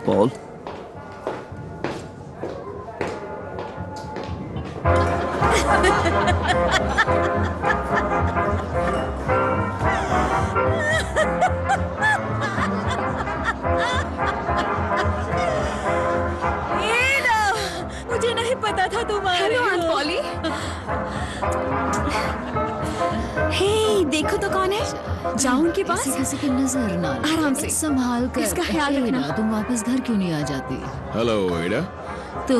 Paul? मुझे नहीं पता था तुम आ रही हो। Hello aunt poly. हे, देखो तो कौन है? जाओ उनके पास। किसी की नजर ना लगे। आराम से संभाल कर। इसका ख्याल रखना। एडा, तुम वापस घर क्यों नहीं आ जाती? हेलो एडा। तो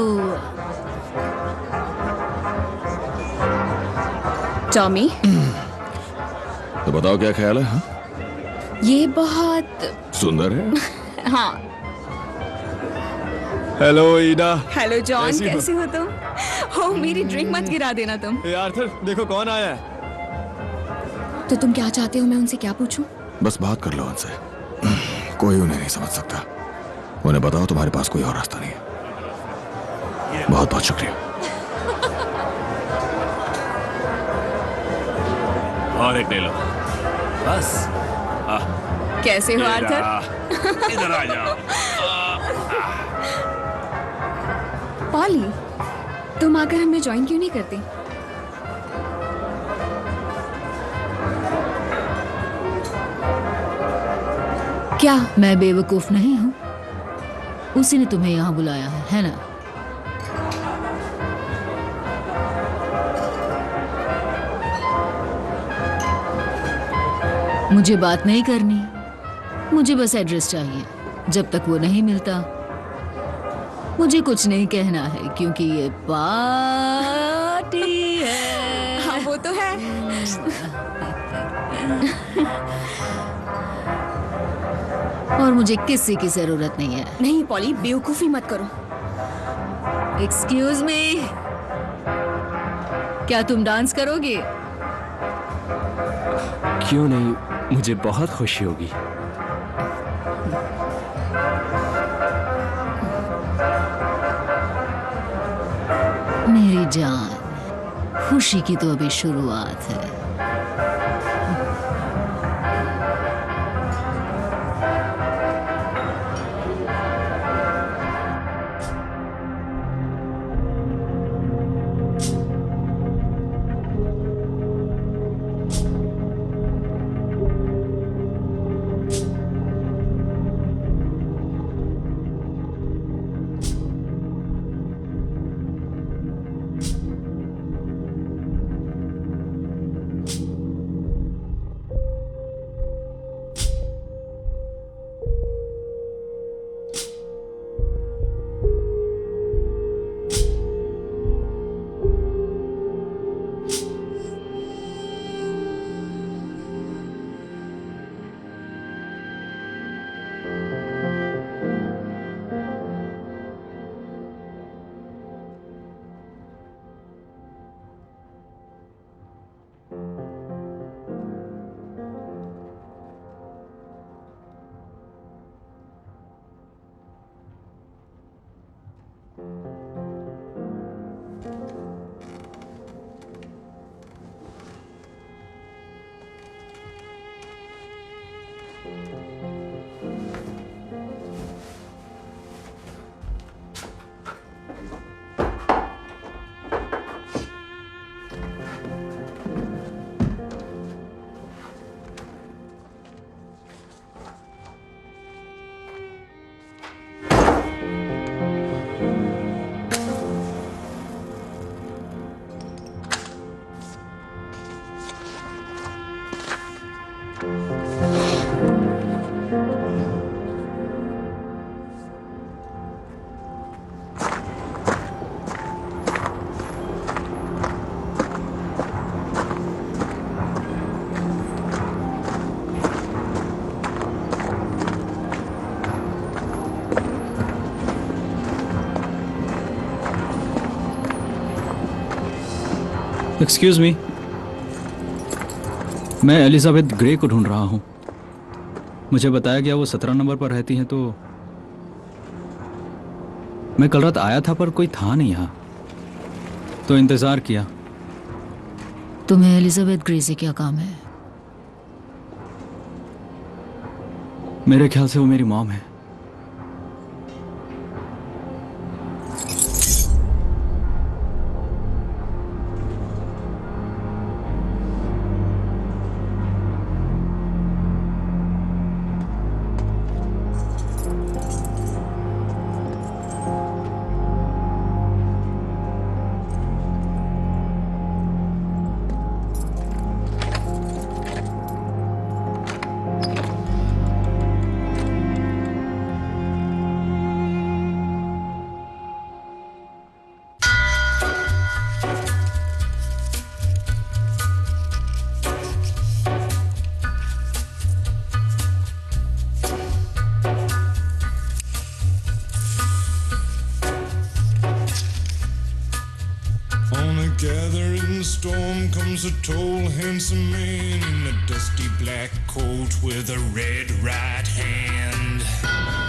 टॉमी, तो बताओ क्या ख्याल है? हाँ? ये बहुत सुंदर है। हाँ। हेलो ईडा। हेलो जॉन, कैसी हो? कैसे हो तुम? हो, मेरी ड्रिंक मत गिरा देना तुम। आर्थर, देखो कौन आया है। तो तुम क्या चाहते हो, मैं उनसे क्या पूछूं? बस बात कर लो उनसे, कोई उन्हें नहीं समझ सकता। उन्हें बताओ तुम्हारे पास कोई और रास्ता नहीं है। बहुत बहुत शुक्रिया। और एक ले लो बस। कैसे हो आर्थर? इधर आ जाओ। पॉली, तुम आकर हमें ज्वाइन क्यों नहीं करती? क्या? मैं बेवकूफ नहीं हूँ। उसी ने तुम्हें यहाँ बुलाया है ना? मुझे बात नहीं करनी, मुझे बस एड्रेस चाहिए। जब तक वो नहीं मिलता मुझे कुछ नहीं कहना है, क्योंकि ये पार्टी है। हाँ, वो तो है। और मुझे किसी की जरूरत नहीं है। नहीं पॉली, बेवकूफी मत करो। एक्सक्यूज मी, क्या तुम डांस करोगे? क्यों नहीं, मुझे बहुत खुशी होगी। मेरी जान, खुशी की तो अभी शुरुआत है। एक्सक्यूज मी, मैं एलिजाबेथ ग्रे को ढूंढ रहा हूँ। मुझे बताया गया वो 17 नंबर पर रहती हैं, तो मैं कल रात आया था पर कोई था नहीं यहाँ, तो इंतज़ार किया। तुम्हें एलिजाबेथ ग्रे से क्या काम है? मेरे ख्याल से वो मेरी मॉम है। Gathering storm comes a tall, handsome man in a dusty black coat with a red right hand.